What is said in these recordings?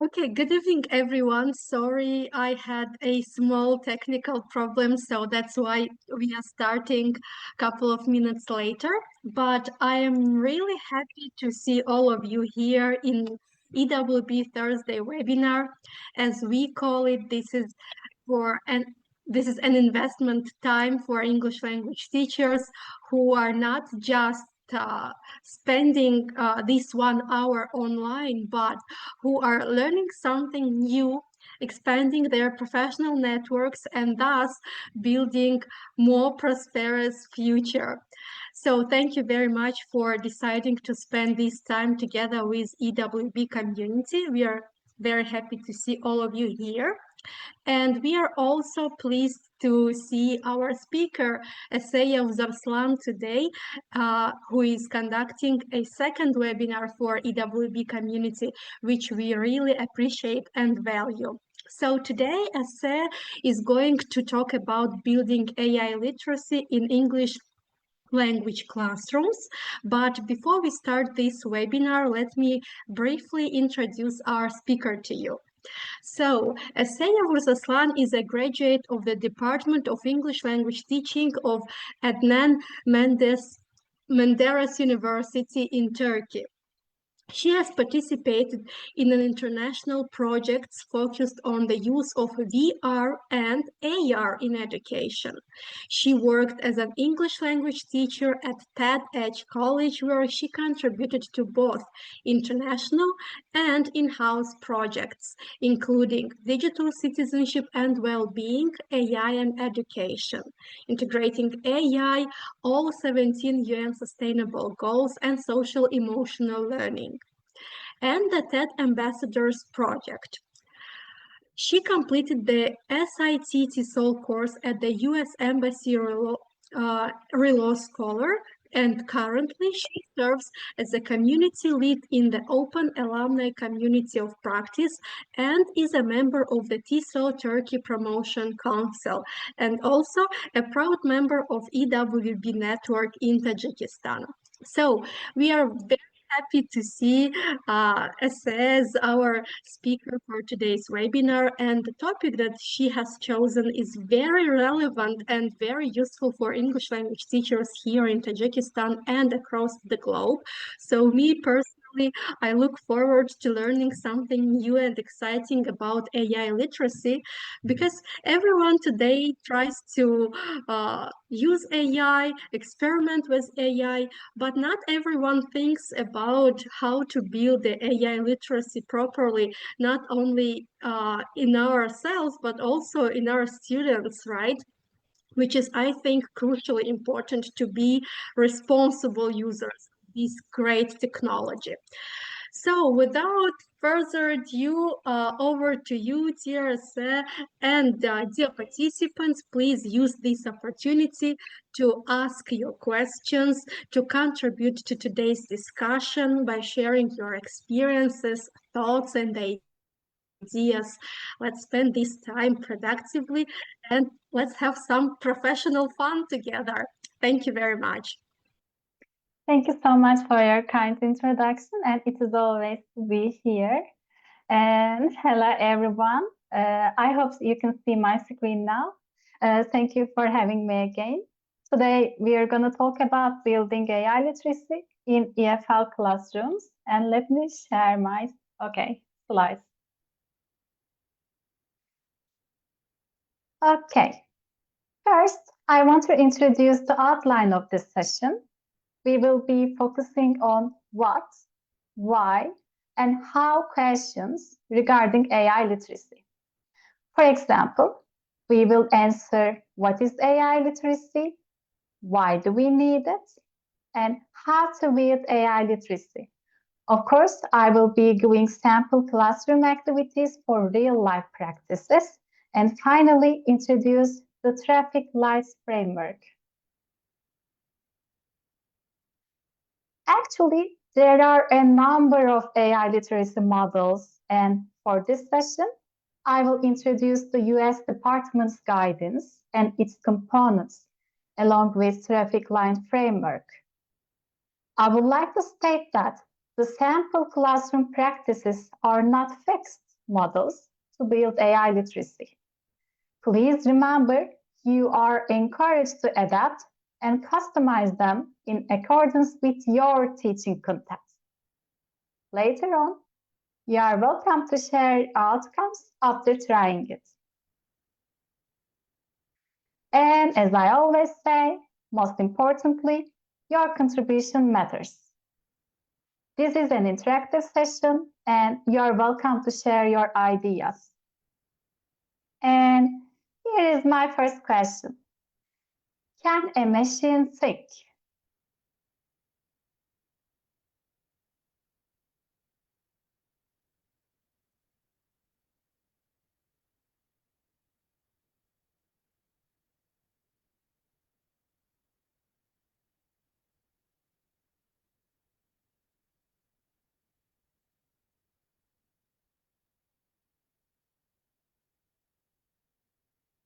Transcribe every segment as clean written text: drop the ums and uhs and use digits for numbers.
Okay, good evening, everyone. Sorry, I had a small technical problem, so that's why we are starting a couple of minutes later. But I am really happy to see all of you here in EWB Thursday webinar. As we call it, for an this is an investment time for English language teachers who are not just spending this 1 hour online, but who are learning something new, expanding their professional networks, and thus building more prosperous future. So thank you very much for deciding to spend this time together with EWB community. We are very happy to see all of you here. And we are also pleased to see our speaker, Essayah Zarslan, today, who is conducting a second webinar for EWB community, which we really appreciate and value. So today, Essayah is going to talk about building AI literacy in English language classrooms. But before we start this webinar, let me briefly introduce our speaker to you. So, Essayah Vursaslan is a graduate of the Department of English Language Teaching of Adnan Menderes University in Turkey. She has participated in an international projects focused on the use of VR and AR in education. She worked as an English language teacher at TED-Edge College, where she contributed to both international and in-house projects, including digital citizenship and well-being, AI and education, integrating AI, all 17 UN Sustainable Goals, and social emotional learning, and the TED Ambassadors Project. She completed the SIT TESOL course at the U.S. Embassy Relo Scholar, and currently she serves as a community lead in the Open Alumni Community of Practice and is a member of the TESOL Turkey Promotion Council and also a proud member of EWB Network in Tajikistan. So we are very happy to see as our speaker for today's webinar, and the topic that she has chosen is very relevant and very useful for English language teachers here in Tajikistan and across the globe. So me personally, I look forward to learning something new and exciting about AI literacy, because everyone today tries to use AI, experiment with AI, but not everyone thinks about how to build the AI literacy properly, not only in ourselves, but also in our students, right? Which is, I think, crucially important to be responsible users of this great technology. So without further ado, over to you, dear Essayah, and dear participants, please use this opportunity to ask your questions, to contribute to today's discussion by sharing your experiences, thoughts, and ideas. Let's spend this time productively and let's have some professional fun together. Thank you very much. Thank you so much for your kind introduction, and it is always to be here. And hello, everyone. I hope you can see my screen now. Thank you for having me again. Today, we are going to talk about building AI literacy in EFL classrooms. And let me share my, slides. Okay. First, I want to introduce the outline of this session. We will be focusing on what, why, and how questions regarding AI literacy. For example, we will answer what is AI literacy, why do we need it, and how to build AI literacy. Of course, I will be doing sample classroom activities for real-life practices, and finally introduce the traffic lights framework. Actually, there are a number of AI literacy models, and for this session, I will introduce the US Department's guidance and its components, along with traffic light framework. I would like to state that the sample classroom practices are not fixed. models to build AI literacy. Please remember, you are encouraged to adapt and customize them in accordance with your teaching content. Later on, you are welcome to share outcomes after trying it. And as I always say, most importantly, your contribution matters. This is an interactive session and you are welcome to share your ideas. And here is my first question. Can a machine think?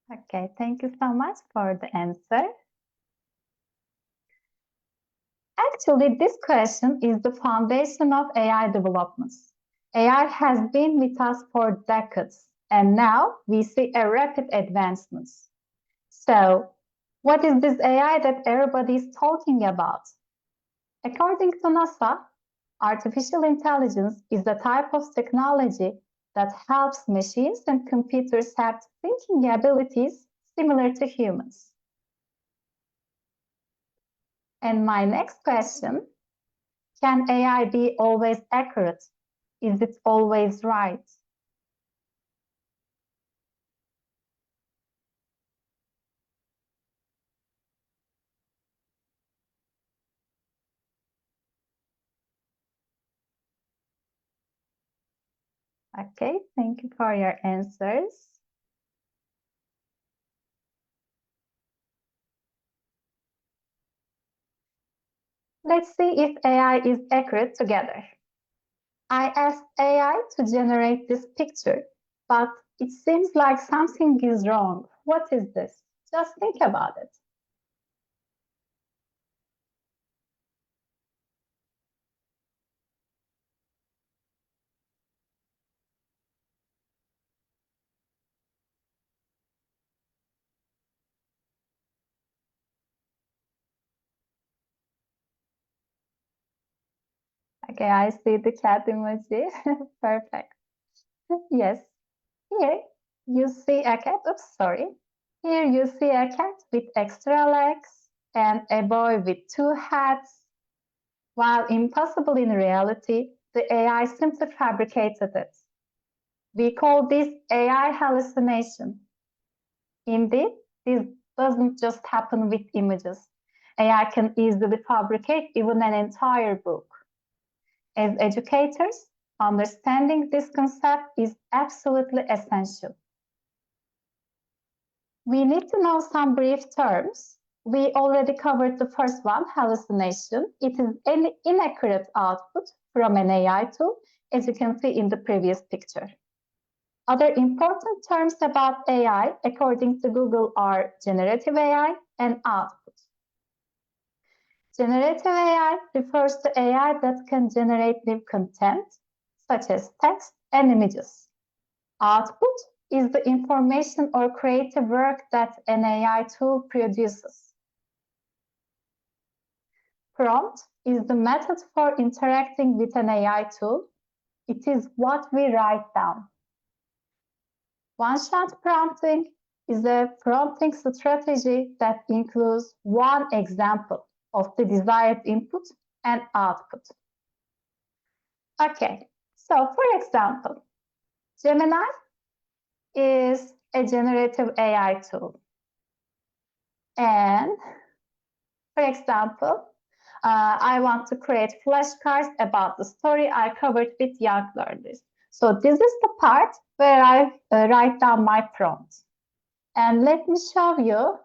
Okay, thank you so much for the answer. Actually, this question is the foundation of AI developments. AI has been with us for decades, and now we see a rapid advancements. So, what is this AI that everybody is talking about? According to NASA, artificial intelligence is the type of technology that helps machines and computers have thinking abilities similar to humans. And my next question, can AI be always accurate? Is it always right? Okay, thank you for your answers. Let's see if AI is accurate together. I asked AI to generate this picture, but it seems like something is wrong. What is this? Just think about it. Okay, I see the cat emoji. Perfect. Yes. Here you see a cat. Oops, sorry. Here you see a cat with extra legs and a boy with two hats. While impossible in reality, the AI simply fabricated it. We call this AI hallucination. Indeed, this doesn't just happen with images. AI can easily fabricate even an entire book. As educators, understanding this concept is absolutely essential. We need to know some brief terms. We already covered the first one, hallucination. It is any inaccurate output from an AI tool, as you can see in the previous picture. Other important terms about AI, according to Google, are generative AI and output. Generative AI refers to AI that can generate new content, such as text and images. Output is the information or creative work that an AI tool produces. Prompt is the method for interacting with an AI tool. It is what we write down. One-shot prompting is a prompting strategy that includes one example of the desired input and output. Okay, so for example, Gemini is a generative AI tool. And for example, I want to create flashcards about the story I covered with young learners. So this is the part where I write down my prompt. And let me show you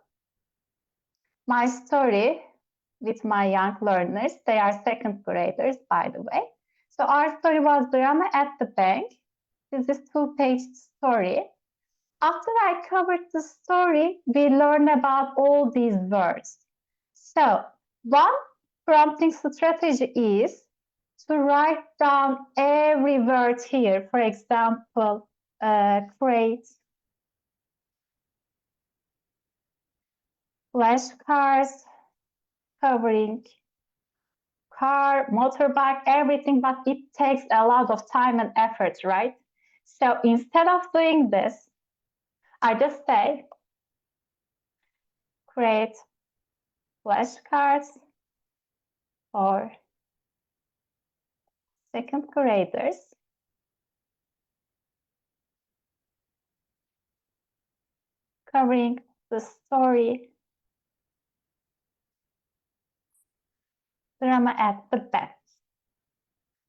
my story with my young learners. They are second graders, by the way. So our story was Drama at the Bank. This is a 2-page story. After I covered the story, we learn about all these words. So one prompting strategy is to write down every word here. For example, create flashcards covering car, motorbike, everything, but it takes a lot of time and effort, right? So instead of doing this, I just say create flashcards for second graders. Covering the story drama at the best.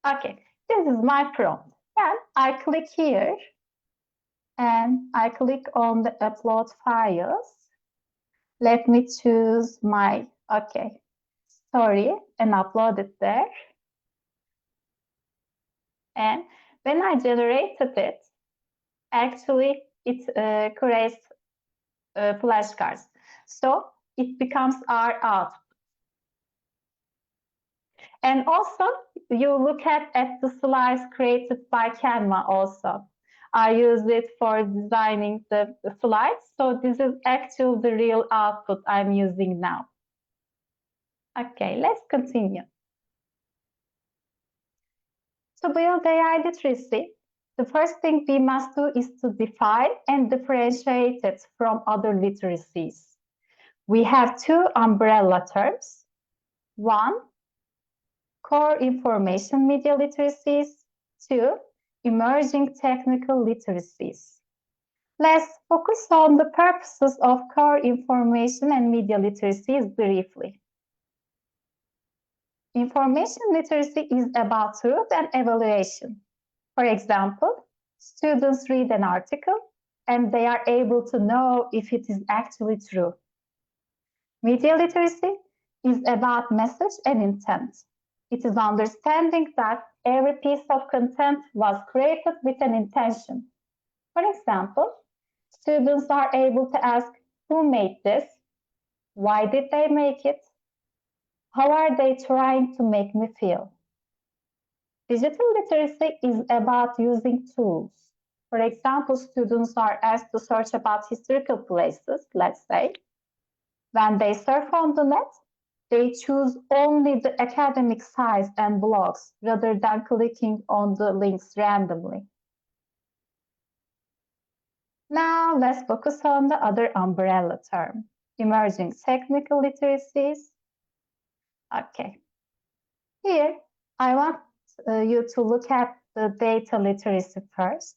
Okay, this is my prompt. Then I click here and I click on the upload files. Let me choose my, story and upload it there. And when I generated it, actually it creates flashcards. So it becomes our output. And also, you look at the slides created by Canva also. I use it for designing the slides. So this is actually the real output I'm using now. Okay, let's continue. To build AI literacy, the first thing we must do is to define and differentiate it from other literacies. We have two umbrella terms. One, core information media literacies. Two, emerging technical literacies. Let's focus on the purposes of core information and media literacies briefly. Information literacy is about truth and evaluation. For example, students read an article and they are able to know if it is actually true. Media literacy is about message and intent. It is understanding that every piece of content was created with an intention. For example, students are able to ask, who made this? Why did they make it? How are they trying to make me feel? Digital literacy is about using tools. For example, students are asked to search about historical places, let's say. When they surf on the net, they choose only the academic sites and blogs rather than clicking on the links randomly. Now let's focus on the other umbrella term, emerging technical literacies. Okay. Here, I want you to look at the data literacy first.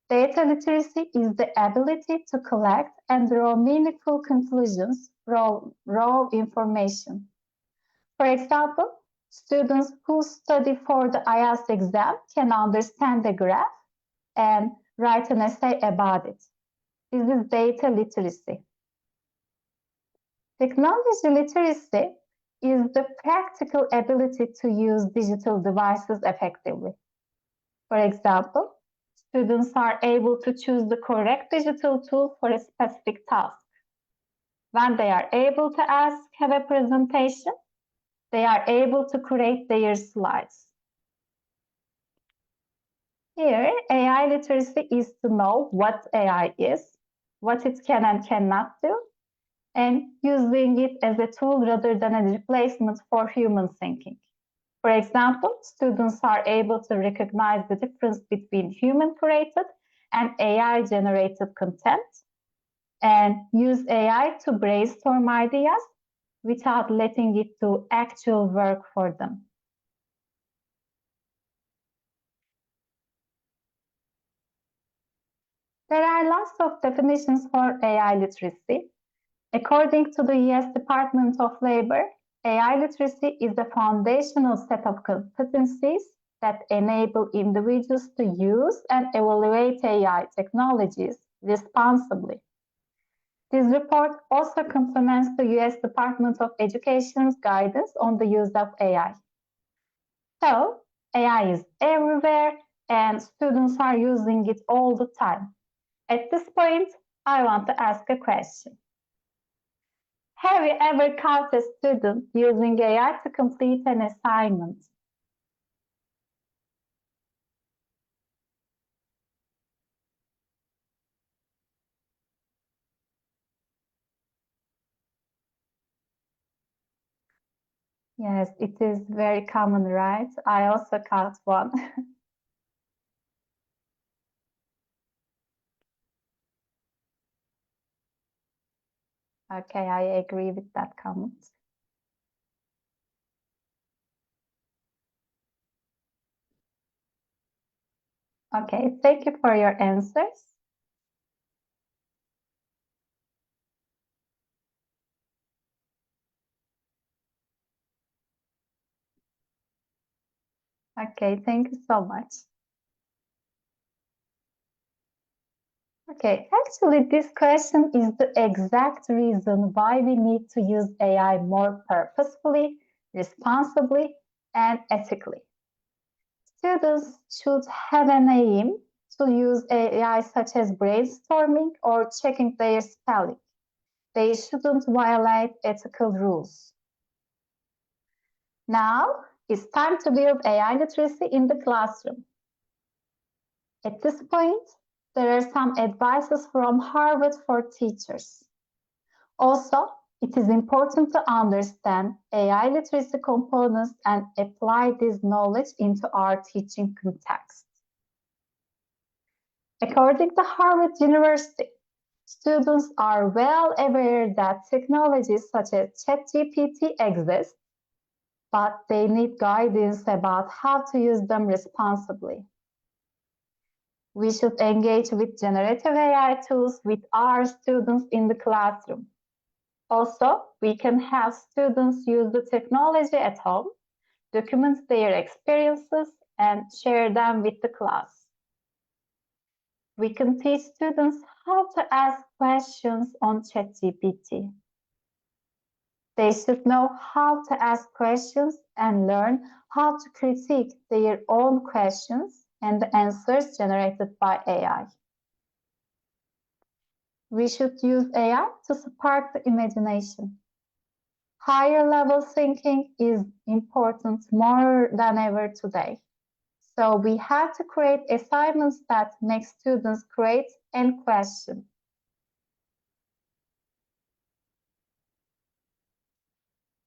Data literacy is the ability to collect and draw meaningful conclusions from raw information. For example, students who study for the IELTS exam can understand a graph and write an essay about it. This is data literacy. Technology literacy is the practical ability to use digital devices effectively. For example, students are able to choose the correct digital tool for a specific task. When they are able to have a presentation, they are able to create their slides. Here, AI literacy is to know what AI is, what it can and cannot do, and using it as a tool rather than a replacement for human thinking. For example, students are able to recognize the difference between human-created and AI-generated content and use AI to brainstorm ideas without letting it do actual work for them. There are lots of definitions for AI literacy. According to the US Department of Labor, AI literacy is the foundational set of competencies that enable individuals to use and evaluate AI technologies responsibly. This report also complements the US Department of Education's guidance on the use of AI. So, AI is everywhere and students are using it all the time. At this point, I want to ask a question. Have you ever caught a student using AI to complete an assignment Yes, it is very common, right? I also count one. Okay, I agree with that comment. Okay, thank you for your answers. Okay, thank you so much. Okay, actually, this question is the exact reason why we need to use AI more purposefully, responsibly, and ethically. Students should have an aim to use AI such as brainstorming or checking their spelling. They shouldn't violate ethical rules. Now, it's time to build AI literacy in the classroom. At this point, there are some advices from Harvard for teachers. Also, it is important to understand AI literacy components and apply this knowledge into our teaching context. According to Harvard University, students are well aware that technologies such as ChatGPT exist, but they need guidance about how to use them responsibly. We should engage with generative AI tools with our students in the classroom. Also, we can have students use the technology at home, document their experiences, and share them with the class. We can teach students how to ask questions on ChatGPT. They should know how to ask questions and learn how to critique their own questions and the answers generated by AI. We should use AI to spark the imagination. Higher level thinking is important more than ever today. So we have to create assignments that make students create and question.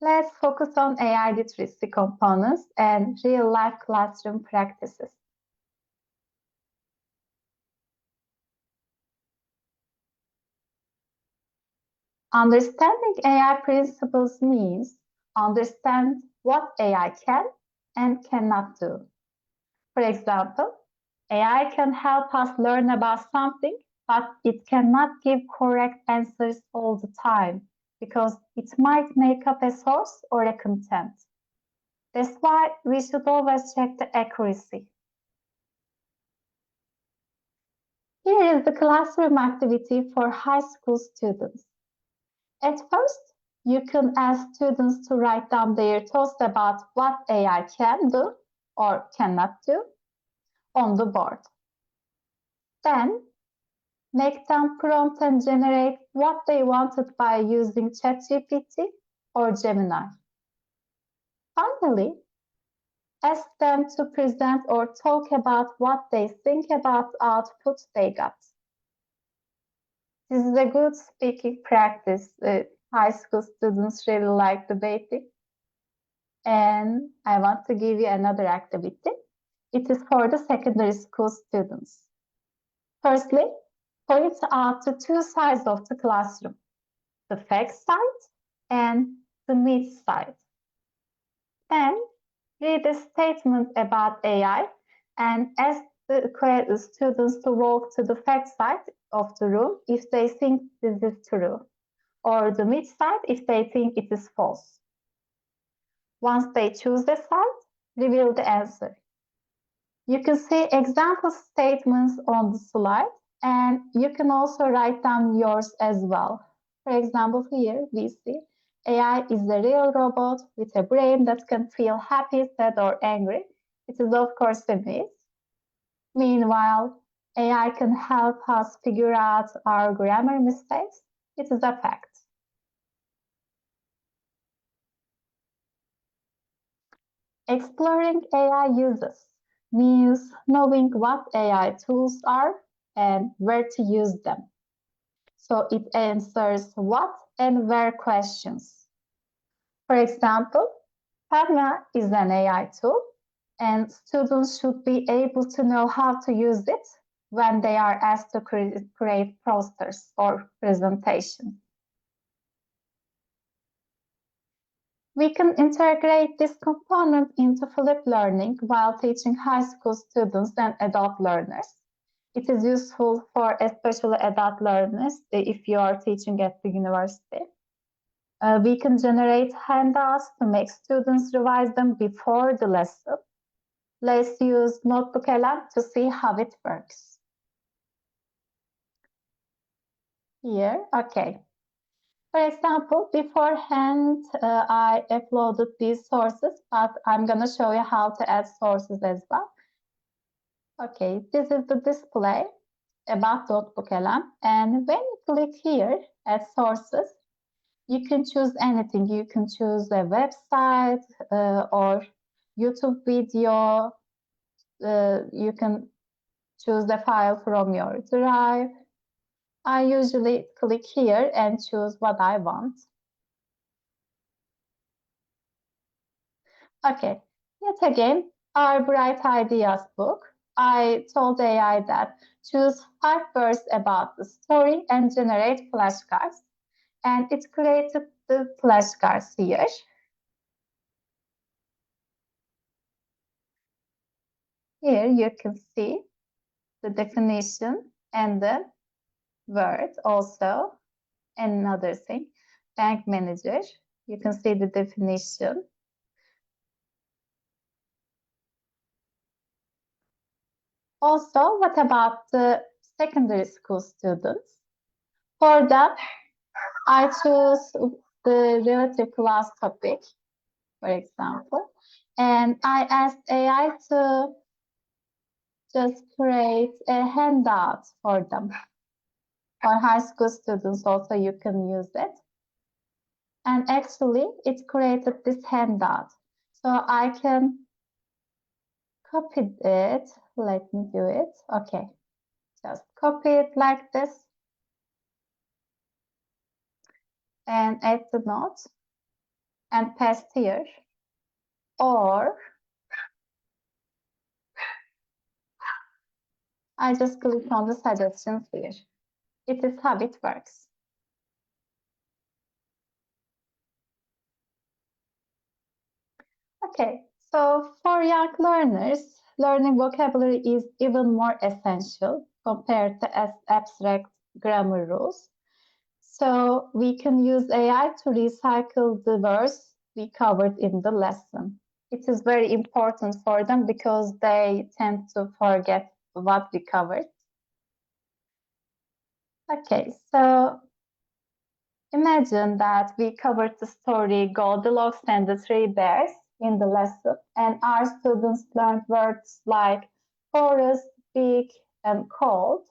Let's focus on AI literacy components and real-life classroom practices. Understanding AI principles means understand what AI can and cannot do. For example, AI can help us learn about something, but it cannot give correct answers all the time because it might make up a source or a content. That's why we should always check the accuracy. Here is the classroom activity for high school students. At first, you can ask students to write down their thoughts about what AI can do or cannot do on the board. Then, make them prompt and generate what they wanted by using ChatGPT or Gemini. Finally, ask them to present or talk about what they think about the output they got. This is a good speaking practice. High school students really like debating. And I want to give you another activity. It is for the secondary school students. Firstly, point out the two sides of the classroom, the facts side and the myth side. Then read a statement about AI and ask the students to walk to the fact side of the room if they think this is true, or the myth side if they think it is false. Once they choose a side, reveal the answer. You can see example statements on the slide, and you can also write down yours as well. For example, here we see AI is a real robot with a brain that can feel happy, sad, or angry. It is, of course, a myth. Meanwhile, AI can help us figure out our grammar mistakes. It is a fact. Exploring AI uses means knowing what AI tools are and where to use them. So it answers what and where questions. For example, Canva is an AI tool, and students should be able to know how to use it when they are asked to create posters or presentations. We can integrate this component into flipped learning while teaching high school students and adult learners. It is useful for especially adult learners if you are teaching at the university. We can generate handouts to make students revise them before the lesson. Let's use Notebook.LM to see how it works. Here, okay. For example, beforehand, I uploaded these sources, but I'm going to show you how to add sources as well. Okay, this is the display about Notebook.LM, and when you click here at sources, you can choose anything. You can choose a website or YouTube video. You can choose the file from your drive. I usually click here and choose what I want. Okay, yet again, our Bright Ideas book. I told AI that choose 5 words about the story and generate flashcards. And it created the flashcards here. Here you can see the definition and the word also. Another thing, bank manager. You can see the definition. Also, what about the secondary school students? For them, I choose the relative class topic, for example, and I asked AI to just create a handout for them. For high school students also, you can use it. And actually, it created this handout. So I can copy it. Let me do it. Okay, just copy it like this. And add the notes and paste here. Or I just click on the suggestions here. It is how it works. Okay, so for young learners, learning vocabulary is even more essential compared to abstract grammar rules. So we can use AI to recycle the words we covered in the lesson. It is very important for them because they tend to forget what we covered. Okay, so imagine that we covered the story Goldilocks and the Three Bears in the lesson, and our students learned words like forest, big, and cold.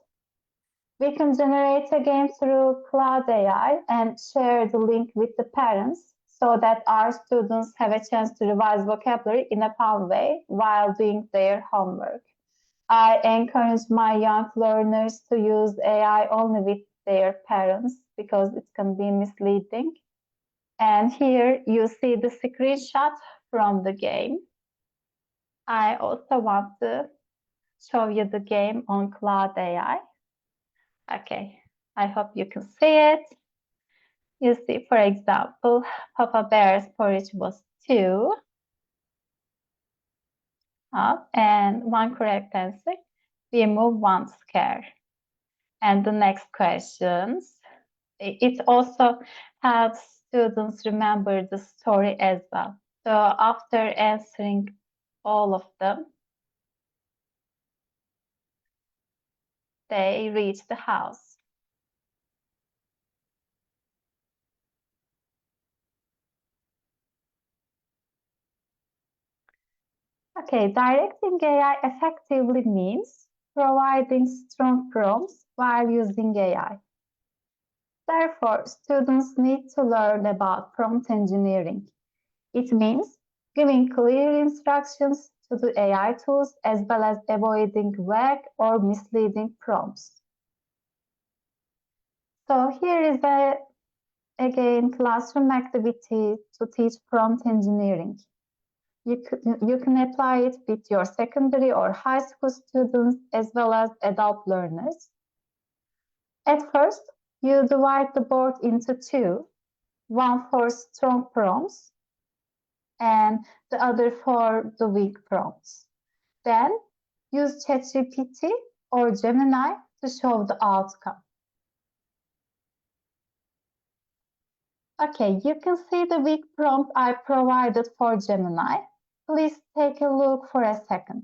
We can generate a game through Cloud AI and share the link with the parents so that our students have a chance to revise vocabulary in a fun way while doing their homework. I encourage my young learners to use AI only with their parents because it can be misleading. And here you see the screenshot from the game. I also want to show you the game on Cloud AI. Okay, I hope you can see it. You see, for example, Papa Bear's porridge was 2. And 1 correct answer. We move 1 square. And the next questions. It also helps students remember the story as well. So after answering all of them, they reach the house. Okay, directing AI effectively means providing strong prompts while using AI. Therefore, students need to learn about prompt engineering. It means giving clear instructions to the AI tools as well as avoiding vague or misleading prompts. So here is again classroom activity to teach prompt engineering. You can apply it with your secondary or high school students as well as adult learners. At first, you divide the board into two, one for strong prompts and the other for the weak prompts. Then use ChatGPT or Gemini to show the outcome. Okay, you can see the weak prompt I provided for Gemini. Please take a look for a second.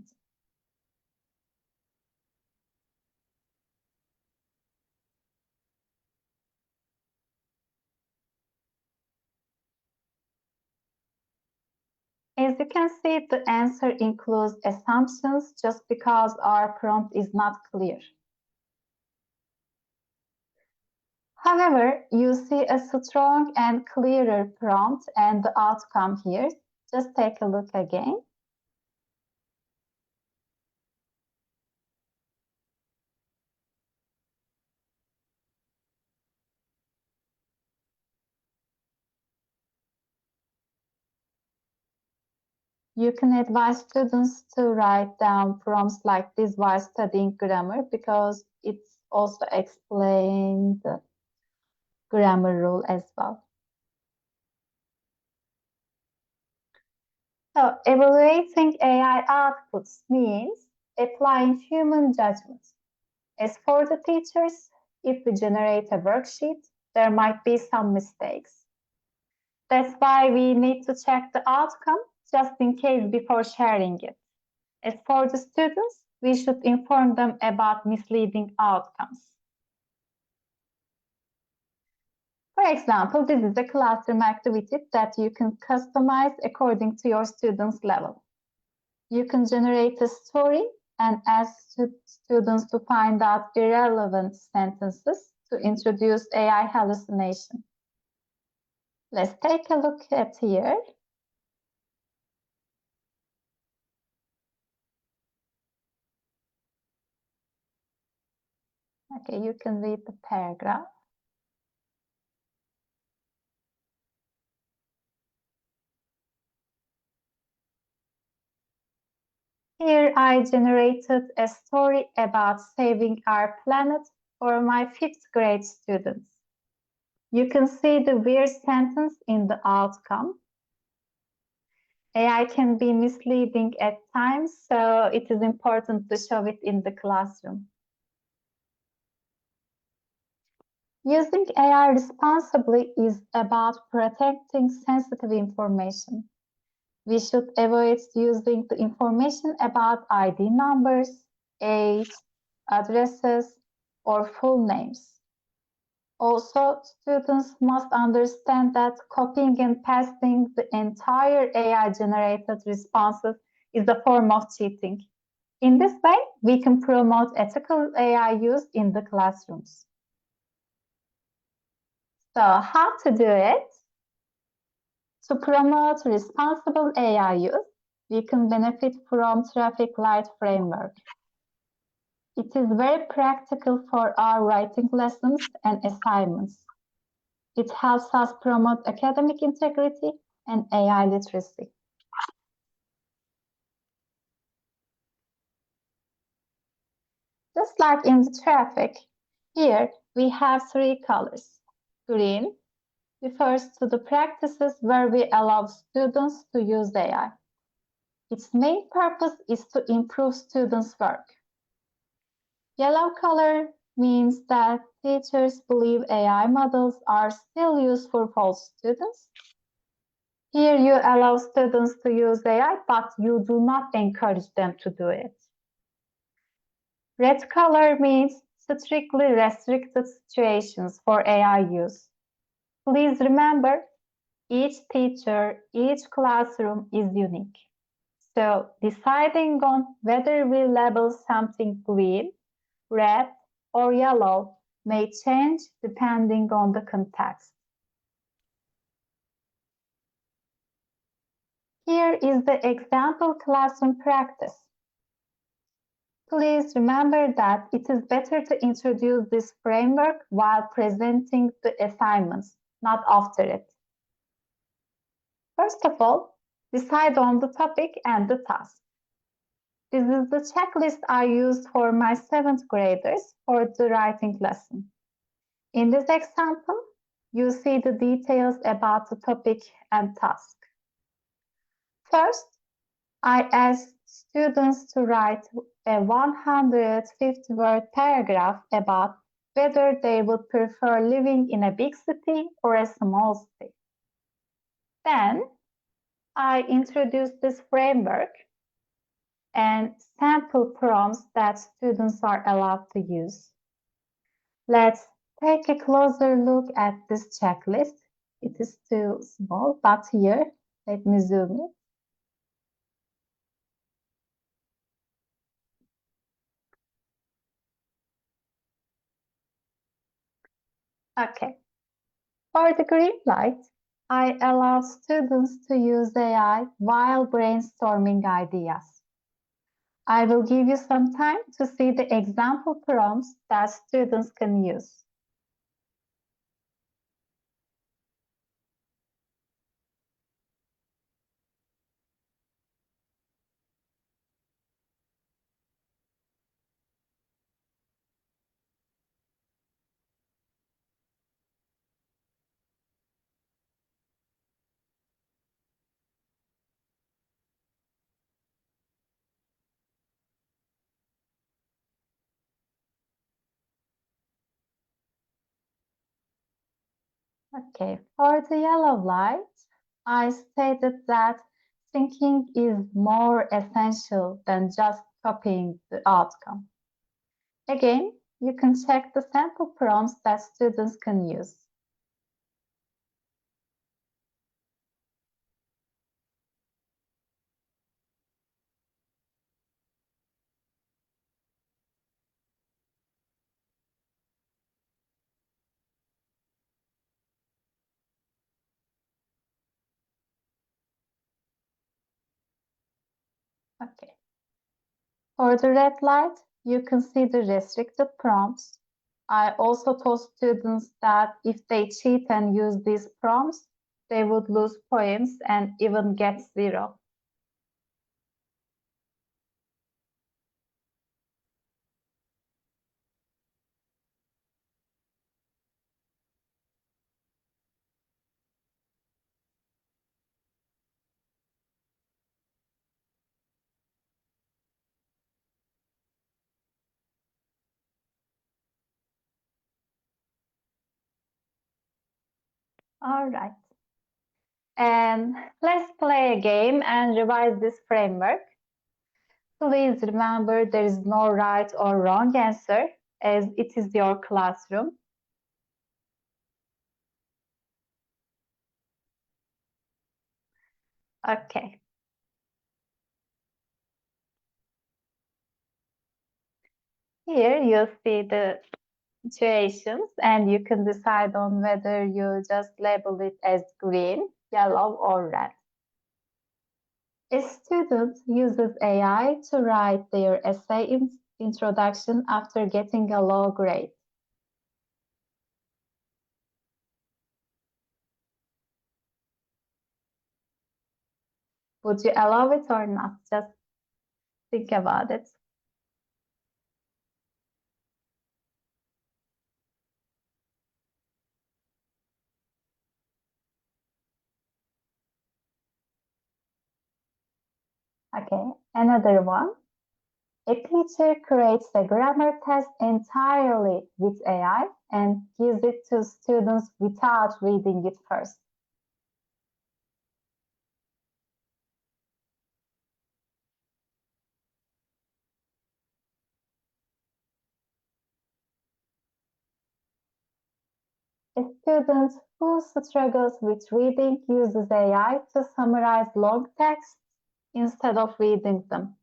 As you can see, the answer includes assumptions just because our prompt is not clear. However, you see a strong and clearer prompt and the outcome here. Just take a look again. You can advise students to write down prompts like this while studying grammar because it's also explained the grammar rule as well. So evaluating AI outputs means applying human judgment. As for the teachers, if we generate a worksheet, there might be some mistakes. That's why we need to check the outcome just in case before sharing it. As for the students, we should inform them about misleading outcomes. For example, this is a classroom activity that you can customize according to your students' level. You can generate a story and ask students to find out irrelevant sentences to introduce AI hallucination. Let's take a look at here. Okay, you can read the paragraph. Here I generated a story about saving our planet for my 5th grade students. You can see the weird sentence in the outcome. AI can be misleading at times, so it is important to show it in the classroom. Using AI responsibly is about protecting sensitive information. We should avoid using the information about ID numbers, age, addresses, or full names. Also, students must understand that copying and pasting the entire AI-generated responses is a form of cheating. In this way, we can promote ethical AI use in the classrooms. So, how to do it? To promote responsible AI use, we can benefit from traffic light framework. It is very practical for our writing lessons and assignments. It helps us promote academic integrity and AI literacy. Just like in the traffic, here we have 3 colors. Green refers to the practices where we allow students to use AI. Its main purpose is to improve students' work. Yellow color means that teachers believe AI models are still useful for students. Here you allow students to use AI, but you do not encourage them to do it. Red color means strictly restricted situations for AI use. Please remember, each teacher, each classroom is unique. So deciding on whether we label something green, red, or yellow may change depending on the context. Here is the example classroom practice. Please remember that it is better to introduce this framework while presenting the assignments, not after it. First of all, Decide on the topic and the task. This is the checklist I used for my 7th graders for the writing lesson. In this example, you see the details about the topic and task. First, I asked students to write a 150-word paragraph about whether they would prefer living in a big city or a small city. Then, I introduced this framework and sample prompts that students are allowed to use. Let's take a closer look at this checklist. It is too small, but here, let me zoom it. Okay. For the green light, I allow students to use AI while brainstorming ideas. I will give you some time to see the example prompts that students can use. Okay, for the yellow light, I stated that thinking is more essential than just copying the outcome. Again, you can check the sample prompts that students can use. Okay. For the red light, you can see the restricted prompts. I also told students that if they cheat and use these prompts, they would lose points and even get 0. All right. And let's play a game and revise this framework. Please remember there is no right or wrong answer as it is your classroom. Okay. Here you see the situations and you can decide on whether you just label it as green, yellow, or red. A student uses AI to write their essay introduction after getting a low grade. Would you allow it or not? Just think about it. Okay, another one. A teacher creates a grammar test entirely with AI and gives it to students without reading it first. A student who struggles with reading uses AI to summarize long texts instead of reading them.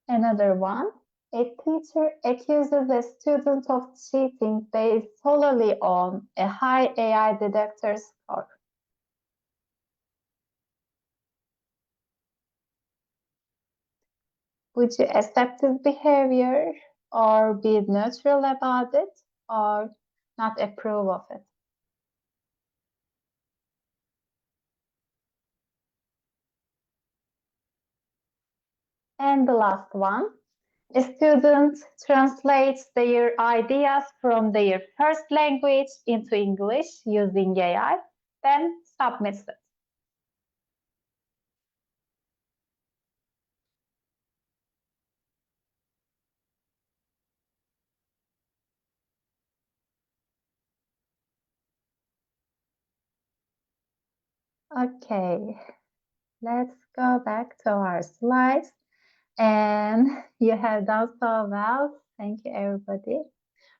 Another one, a teacher accuses a student of cheating based solely on a high AI detector score. Would you accept this behavior or be neutral about it or not approve of it? And the last one, a student translates their ideas from their first language into English using AI, then submits it. Okay, let's go back to our slides. And you have done so well. Thank you, everybody,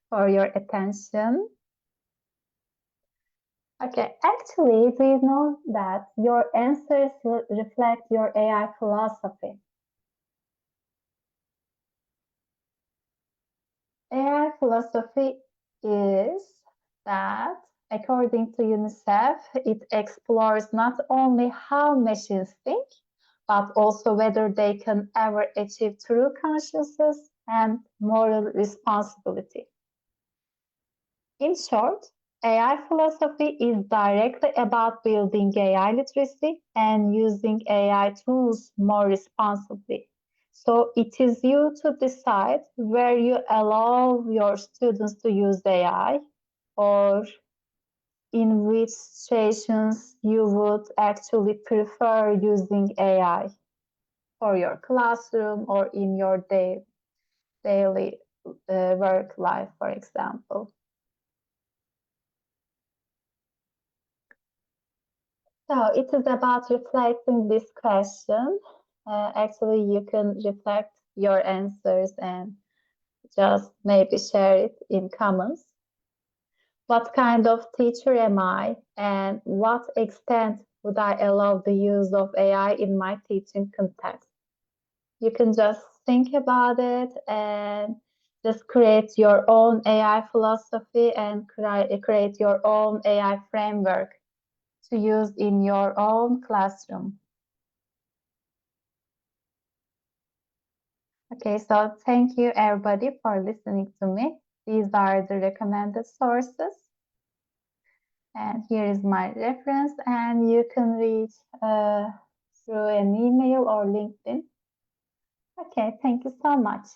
for your attention. Okay, actually, do you know that your answers will reflect your AI philosophy? AI philosophy is that, according to UNICEF, it explores not only how machines think, but also whether they can ever achieve true consciousness and moral responsibility. In short, AI philosophy is directly about building AI literacy and using AI tools more responsibly. So it is you to decide where you allow your students to use AI or in which situations you would actually prefer using AI for your classroom or in your daily work life, for example. So it is about reflecting this question. Actually, you can reflect your answers and just maybe share it in comments. What kind of teacher am I, and what extent would I allow the use of AI in my teaching context? You can just think about it and just create your own AI philosophy and create your own AI framework to use in your own classroom. Okay, so thank you everybody for listening to me. These are the recommended sources. And here is my reference, and you can read through an email or LinkedIn. Okay, thank you so much.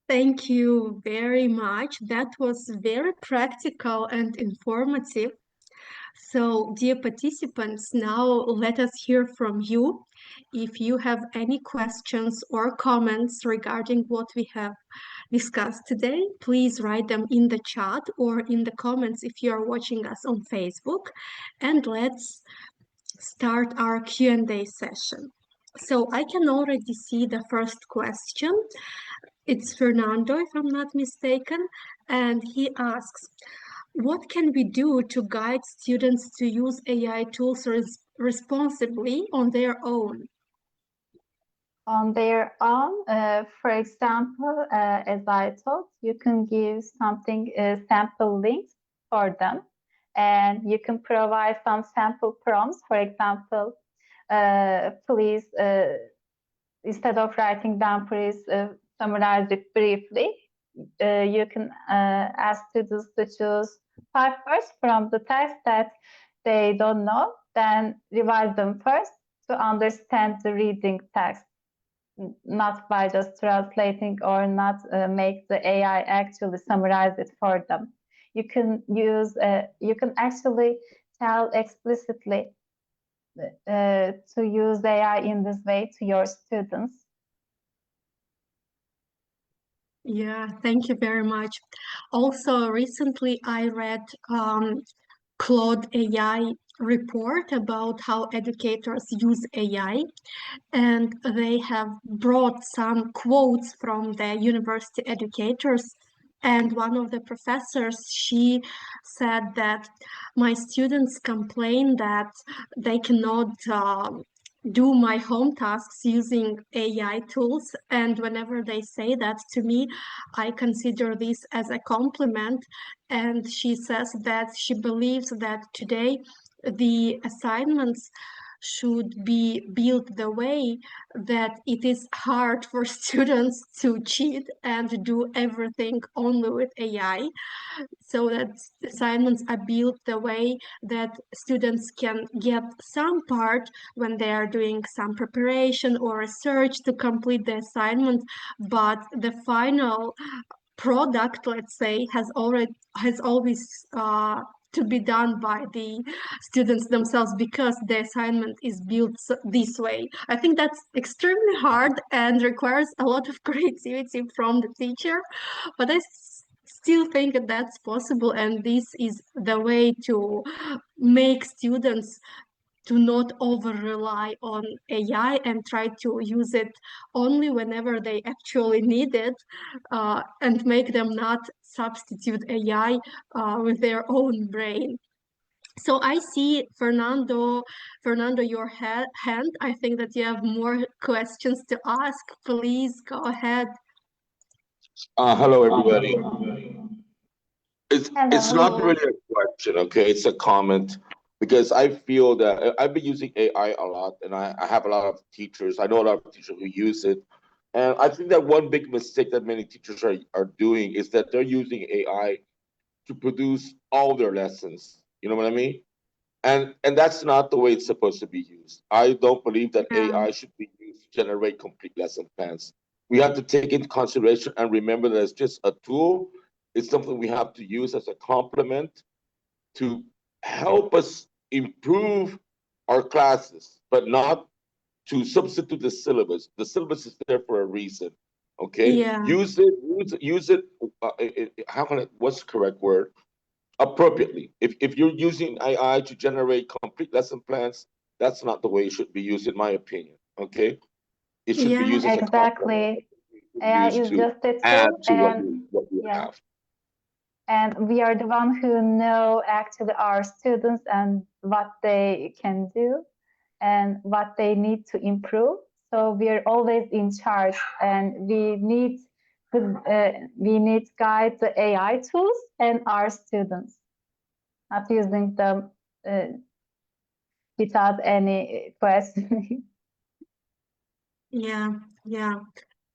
Thank you very much. That was very practical and informative. So, dear participants, now let us hear from you. If you have any questions or comments regarding what we have discussed today, please write them in the chat or in the comments if you are watching us on Facebook. And let's start our Q&A session. So I can already see the first question. It's Fernando, if I'm not mistaken, and he asks, what can we do to guide students to use AI tools responsibly on their own? On their own, for example, as I told, you can give something sample links for them, and you can provide some sample prompts. For example, please, instead of writing down, please summarize it briefly. You can ask students to choose 5 words from the text that they don't know, then revise them first to understand the reading text, not by just translating or not make the AI actually summarize it for them. You can use, you can actually tell explicitly to use AI in this way to your students. Yeah, thank you very much. Also, recently I read Claude AI report about how educators use AI, and they have brought some quotes from the university educators. And one of the professors, she said that my students complain that they cannot do my home tasks using AI tools. And whenever they say that to me, I consider this as a compliment. and she says that she believes that today the assignments should be built the way that it is hard for students to cheat and do everything only with AI, so that assignments are built the way that students can get some part when they are doing some preparation or research to complete the assignment, but the final product, let's say, has always to be done by the students themselves because the assignment is built this way. I think that's extremely hard and requires a lot of creativity from the teacher, but I still think that that's possible, and this is the way to make students to not over rely on AI and try to use it only whenever they actually need it, and make them not substitute AI with their own brain. So I see Fernando, your hand. I think that you have more questions to ask. Please go ahead. Hello, everybody. It's not Hello. really a question, okay? It's a comment because I feel that I've been using AI a lot, and I have a lot of teachers. I know a lot of teachers who use it, and I think that one big mistake that many teachers are doing is that they're using AI to produce all their lessons. You know what I mean? And that's not the way it's supposed to be used. I don't believe that Yeah. AI should be used to generate complete lesson plans. We have to take into consideration and remember that it's just a tool. It's something we have to use as a complement to help us improve our classes, but not to substitute the syllabus. The syllabus is there for a reason. Okay, Yeah. use it. How can I? What's the correct word? Appropriately. If you're using AI to generate complete lesson plans, that's not the way it should be used, in my opinion. Okay, it should be Yeah. used as a complement. Exactly. AI Used is to just a add tool, to and what you yeah, have. and we are the one who know actually our students and what they can do and what they need to improve. So we are always in charge, and we need guide the AI tools and our students, not using them without any question. Yeah. Yeah.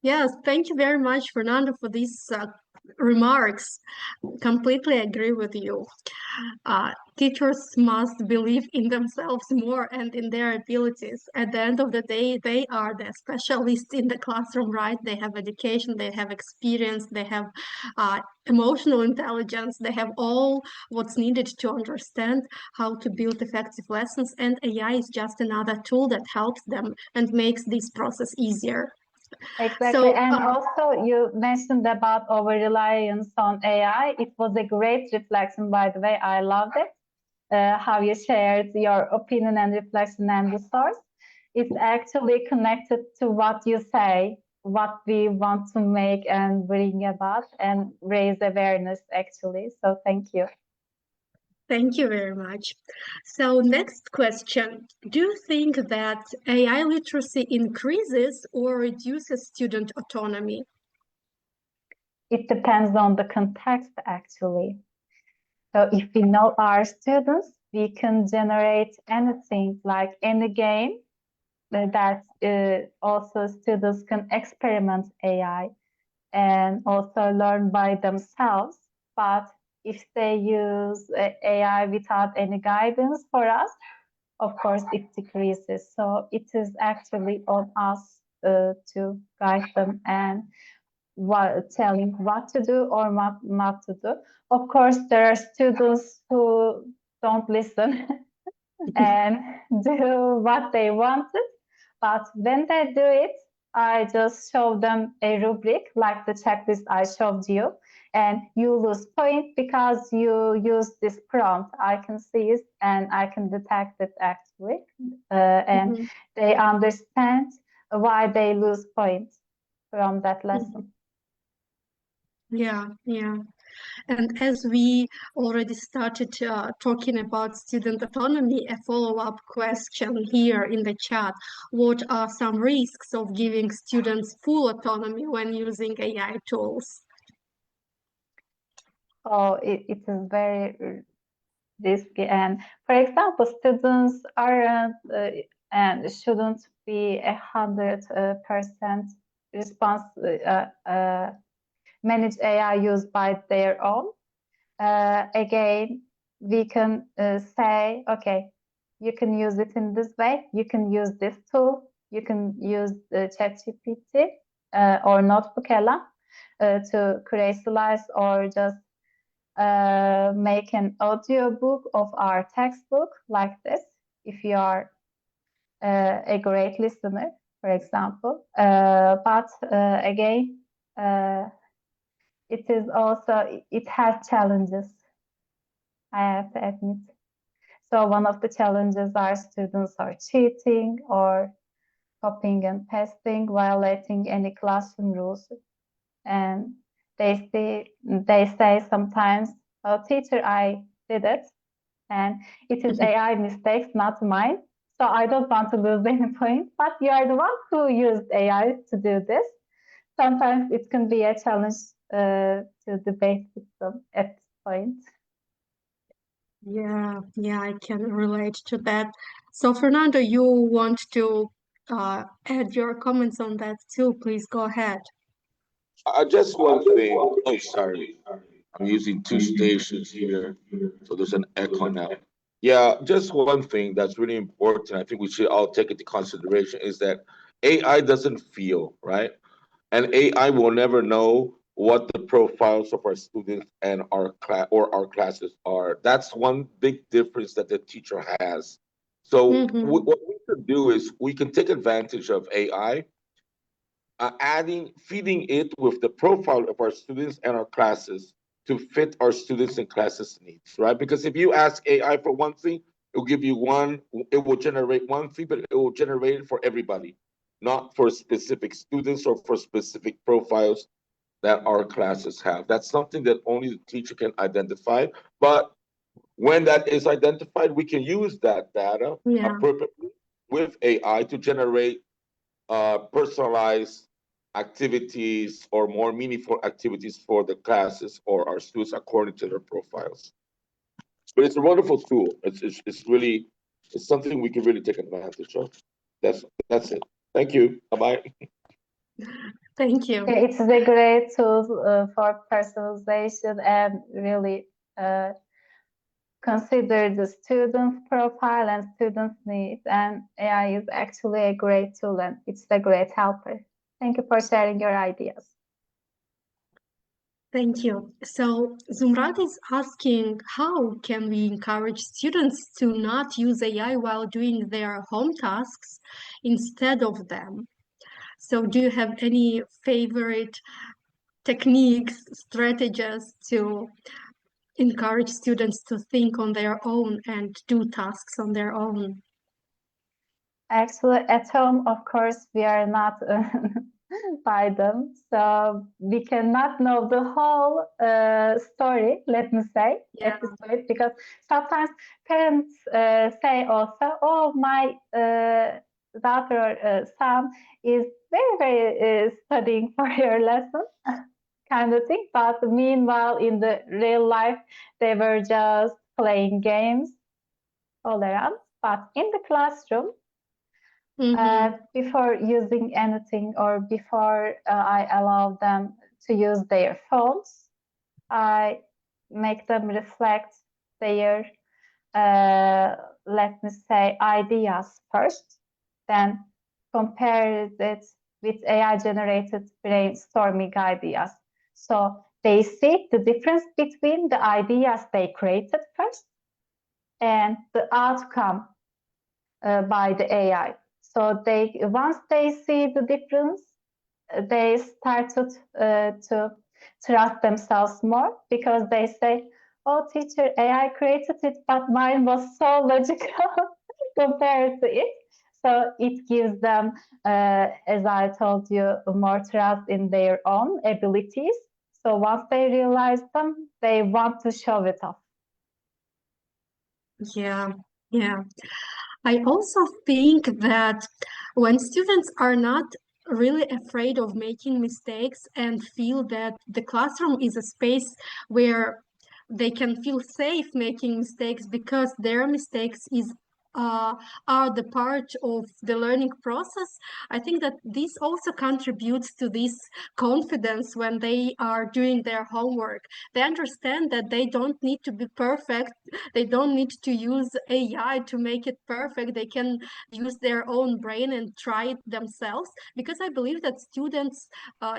Yes, thank you very much, Fernando, for these remarks. Completely agree with you. Teachers must believe in themselves more and in their abilities. At the end of the day, they are the specialists in the classroom, right? They have education, they have experience, they have emotional intelligence, they have all what's needed to understand how to build effective lessons. And AI is just another tool that helps them and makes this process easier. Exactly. So, And also, you mentioned about over reliance on AI. It was a great reflection, by the way. I loved it. How you shared your opinion and reflection and the source. It's actually connected to what you say, what we want to make and bring about and raise awareness, actually. So, thank you. thank you very much. So next question. Do you think that AI literacy increases or reduces student autonomy? It depends on the context, actually. So if we know our students, we can generate anything like any game that also students can experiment AI and also learn by themselves. But if they use AI without any guidance for us, of course, it decreases. So it is actually on us to guide them and telling what to do or not to do. Of course, there are students who don't listen and do what they wanted. But when they do it, I just show them a rubric like the checklist I showed you. And you lose point because you use this prompt. I can see it and I can detect it actually. And they understand why they lose points from that lesson. Yeah, yeah. And as we already started talking about student autonomy, a follow-up question here in the chat. What are some risks of giving students full autonomy when using AI tools? Oh, it is very risky. And for example, students aren't and shouldn't be 100% response manage AI used by their own. Again, we can say, okay, you can use it in this way. You can use this tool. You can use ChatGPT or NotebookLM to create slides or just make an audio book of our textbook like this. If you are a great listener, for example. But again, it is also, it has challenges, I have to admit. So one of the challenges are students are cheating or copying and pasting, violating any classroom rules. And they say sometimes, oh, teacher, I did it. And it is AI mistakes, not mine. So I don't want to lose any point, but you are the one who used AI to do this. Sometimes it can be a challenge to debate with them at this point. Yeah, I can relate to that. So, Fernando, you want to add your comments on that too? Please go ahead. Just one thing. Oh, sorry. I'm using two stations here, so there's an echo now. Yeah, just one thing that's really important. I think we should all take into consideration is that AI doesn't feel, right? And AI will never know what the profiles of our students and our class or our classes are. That's one big difference that the teacher has. So what we can do is we can take advantage of AI, feeding it with the profile of our students and our classes to fit our students and classes needs, right? Because if you ask AI for one thing, it will give you one, it will generate one thing, but it will generate it for everybody, not for specific students or for specific profiles that our classes have. That's something that only the teacher can identify. But when that is identified, we can use that data appropriately with AI to generate personalized activities or more meaningful activities for the classes or our students according to their profiles. But it's a wonderful tool. It's really, it's something we can really take advantage of. That's it. Thank you. Bye-bye. Thank you. Okay, it's a great tool for personalization and really consider the student's profile and student's needs. And AI is actually a great tool and it's a great helper. Thank you for sharing your ideas. Thank you. So Zumrad is asking, how can we encourage students to not use AI while doing their home tasks instead of them? So do you have any favorite techniques, strategies to encourage students to think on their own and do tasks on their own? Actually, at home, of course, we are not by them, so we cannot know the whole story, let me say, at this point, because sometimes parents say also, oh, my daughter or son is very studying for your lesson, kind of thing, but meanwhile, in the real life, they were just playing games all around. But in the classroom, before using anything or before I allow them to use their phones, I make them reflect their, let me say, ideas first, then compare it with AI-generated brainstorming ideas. So they see the difference between the ideas they created first and the outcome by the AI. So once they see the difference, they started to trust themselves more because they say, oh, teacher, AI created it, but mine was so logical compared to it. So it gives them, as I told you, more trust in their own abilities. So once they realize them, they want to show it off. Yeah. I also think that when students are not really afraid of making mistakes and feel that the classroom is a space where they can feel safe making mistakes because their mistakes are the part of the learning process. I think that this also contributes to this confidence when they are doing their homework. They understand that they don't need to be perfect. They don't need to use AI to make it perfect. They can use their own brain and try it themselves, because I believe that students,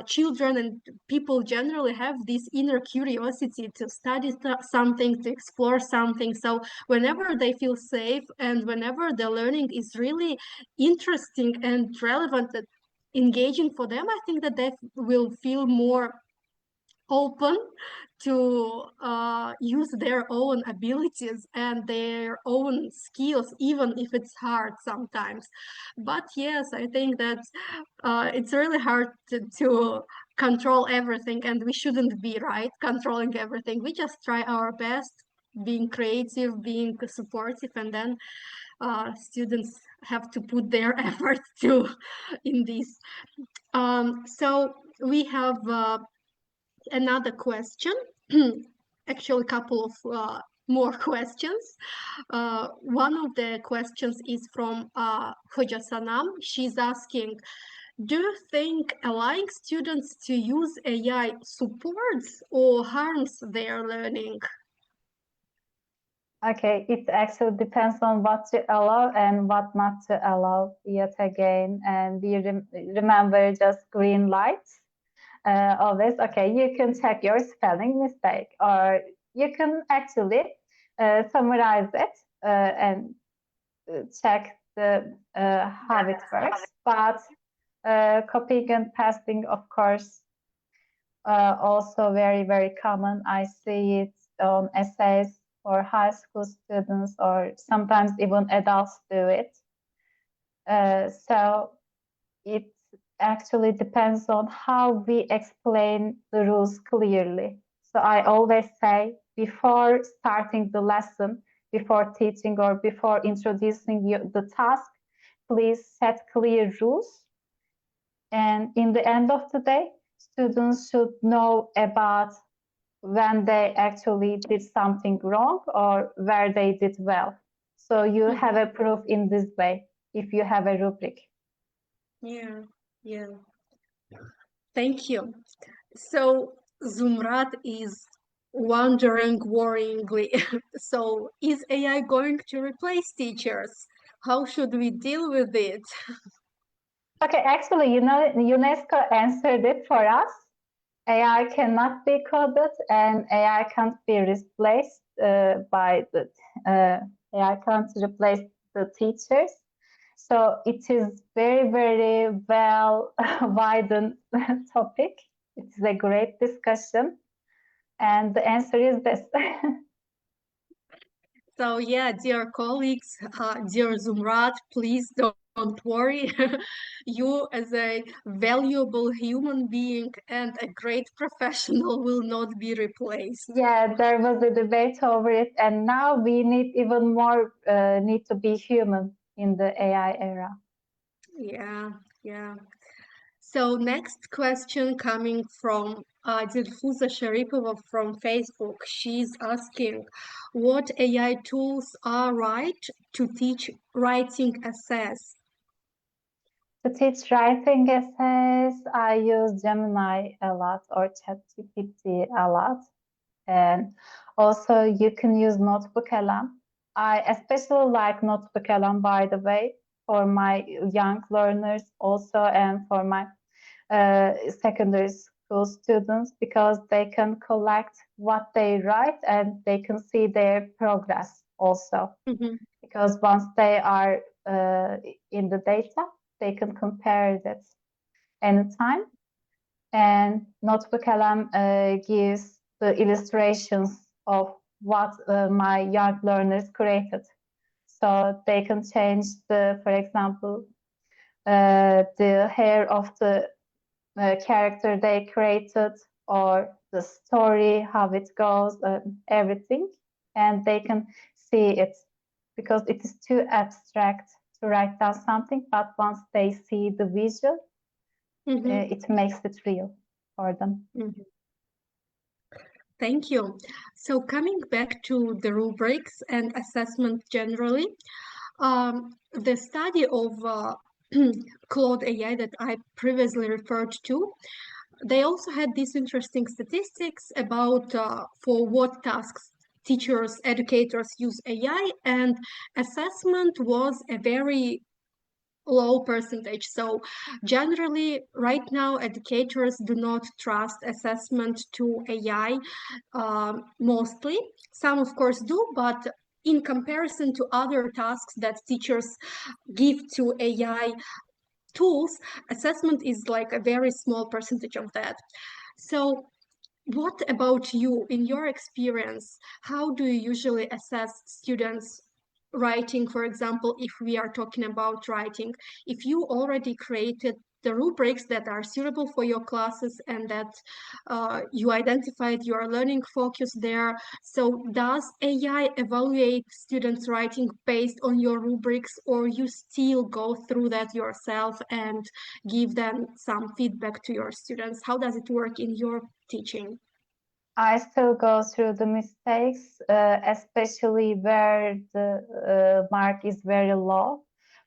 children and people generally have this inner curiosity to study something, to explore something. So whenever they feel safe and whenever the learning is really interesting and relevant and engaging for them, I think that they will feel more open to use their own abilities and their own skills, even if it's hard sometimes. But yes, I think that it's really hard to control everything, and we shouldn't be, right, controlling everything. We just try our best, being creative, being supportive, and then students have to put their effort too in this. So we have another question, actually a couple of more questions. One of the questions is from Hoja Sanam. She's asking, do you think allowing students to use AI supports or harms their learning? Okay, it actually depends on what to allow and what not to allow yet again. And we remember just green lights. Always, okay, you can check your spelling mistake, or you can actually summarize it and check how it works. But copying and pasting, of course, also very, very common. I see it on essays for high school students, or sometimes even adults do it. So it actually depends on how we explain the rules clearly. So I always say, before starting the lesson, before teaching or before introducing you the task, please set clear rules. And in the end of the day, students should know about when they actually did something wrong or where they did well. So you have a proof in this way if you have a rubric. Yeah, yeah. Thank you. So Zumrat is wondering worryingly, so is AI going to replace teachers? How should we deal with it? Okay, actually, UNESCO answered it for us. AI cannot be coded, and AI can't be replaced by the AI can't replace the teachers. So it is very, very well widened topic. It's a great discussion, and the answer is this. So yeah, dear colleagues, dear Zumrat, please don't worry. You, as a valuable human being and a great professional, will not be replaced. Yeah, there was a debate over it, and now we need even more need to be human in the AI era. Yeah, yeah. So next question coming from Dilfuza Sharipova from Facebook. She's asking, what AI tools are right to teach writing essays? To teach writing essays, I use Gemini a lot or ChatGPT a lot. And also you can use NotebookLM. I especially like NotebookLM, by the way, for my young learners also, and for my secondary school students, because they can collect what they write and they can see their progress also. Mhm. Because once they are in the data, they can compare it anytime. And NotebookLM gives the illustrations of what my young learners created. So they can change for example, the hair of the character they created, or the story, how it goes, everything. And they can see it, because it is too abstract to write down something, but once they see the visual, Mhm. it makes it real for them. Mhm. Thank you. So coming back to the rubrics and assessment generally, the study of Claude AI that I previously referred to, they also had these interesting statistics about for what tasks teachers, educators use AI, and assessment was a very low percentage. So generally, right now, educators do not trust assessment to AI mostly. Some, of course, do, but in comparison to other tasks that teachers give to AI tools, assessment is like a very small percentage of that. So what about you, in your experience? How do you usually assess students' writing, for example, if we are talking about writing? If you already created the rubrics that are suitable for your classes and that you identified your learning focus there, so does AI evaluate students' writing based on your rubrics, or you still go through that yourself and give them some feedback to your students? How does it work in your teaching? I still go through the mistakes, especially where the mark is very low.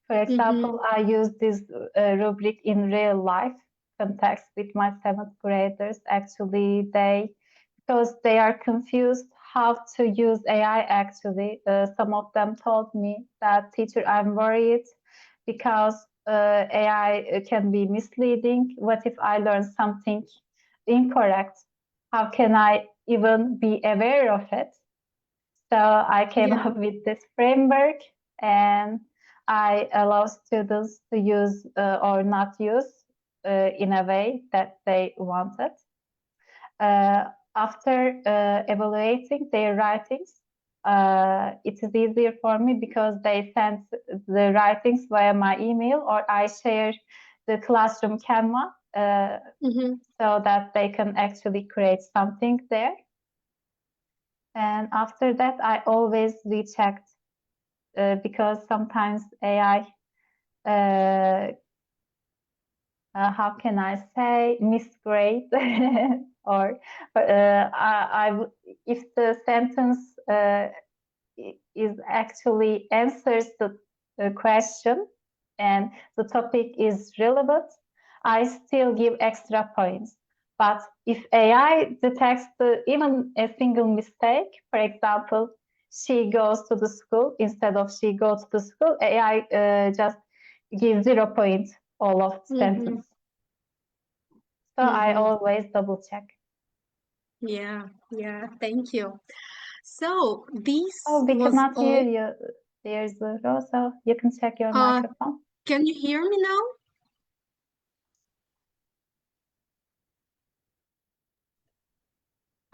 For example, I use this rubric in real life context with my seventh graders. Actually, because they are confused how to use AI, actually, some of them told me that, teacher, I'm worried because AI can be misleading. What if I learn something incorrect? How can I even be aware of it? So I came Yeah. up with this framework, and I allow students to use or not use in a way that they wanted. After evaluating their writings, it is easier for me because they send the writings via my email, or I share the classroom Canva so that they can actually create something there. And after that, I always rechecked because sometimes AI, how can I say, misgrade or if the sentence is actually answers the question and the topic is relevant, I still give extra points. But if AI detects even a single mistake, for example, she goes to the school instead of she goes to the school, AI just gives 0 points all of the sentence. So I always double check. Yeah, thank you. So these Oh, we was cannot hear all. you. There's Zero, so you can check your microphone. Can you hear me now?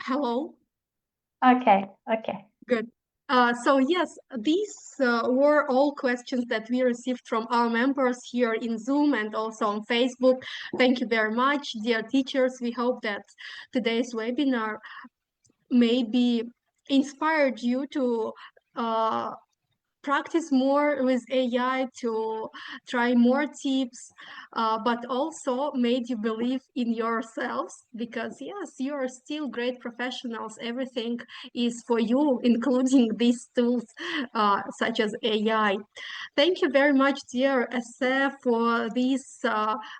Hello? Okay. Good. So yes, these were all questions that we received from our members here in Zoom and also on Facebook. Thank you very much, dear teachers. We hope that today's webinar maybe inspired you to practice more with AI, to try more tips, but also made you believe in yourselves, because yes, you are still great professionals. Everything is for you, including these tools such as AI. Thank you very much, dear Ese, for this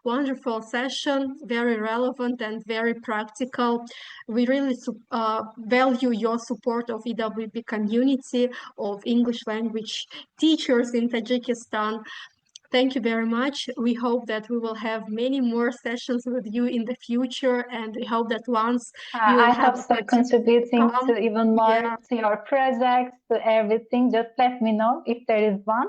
wonderful session, very relevant and very practical. We really value your support of EWB community, of English language teachers in Tajikistan. Thank you very much. We hope that we will have many more sessions with you in the future, and we hope that once you will I have hope so, contributing come, to even more yeah. to your projects, to everything. Just let me know if there is one.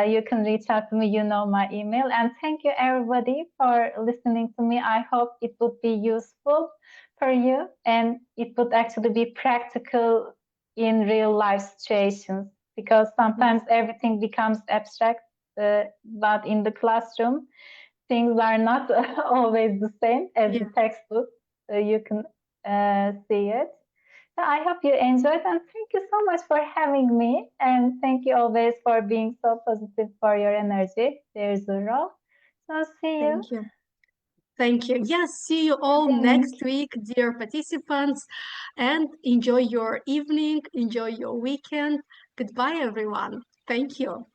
You can reach out to me, you know my email. And thank you everybody for listening to me. I hope it would be useful for you and it would actually be practical in real life situations, because sometimes everything becomes abstract, but in the classroom, things are not always the same as the textbook. You can see it. So I hope you enjoyed, and thank you so much for having me. And thank you always for being so positive for your energy. There's Zuro. So see you. Thank you. Thank you. Yes, see you all next week, dear participants, and enjoy your evening, enjoy your weekend. Goodbye, everyone. Thank you.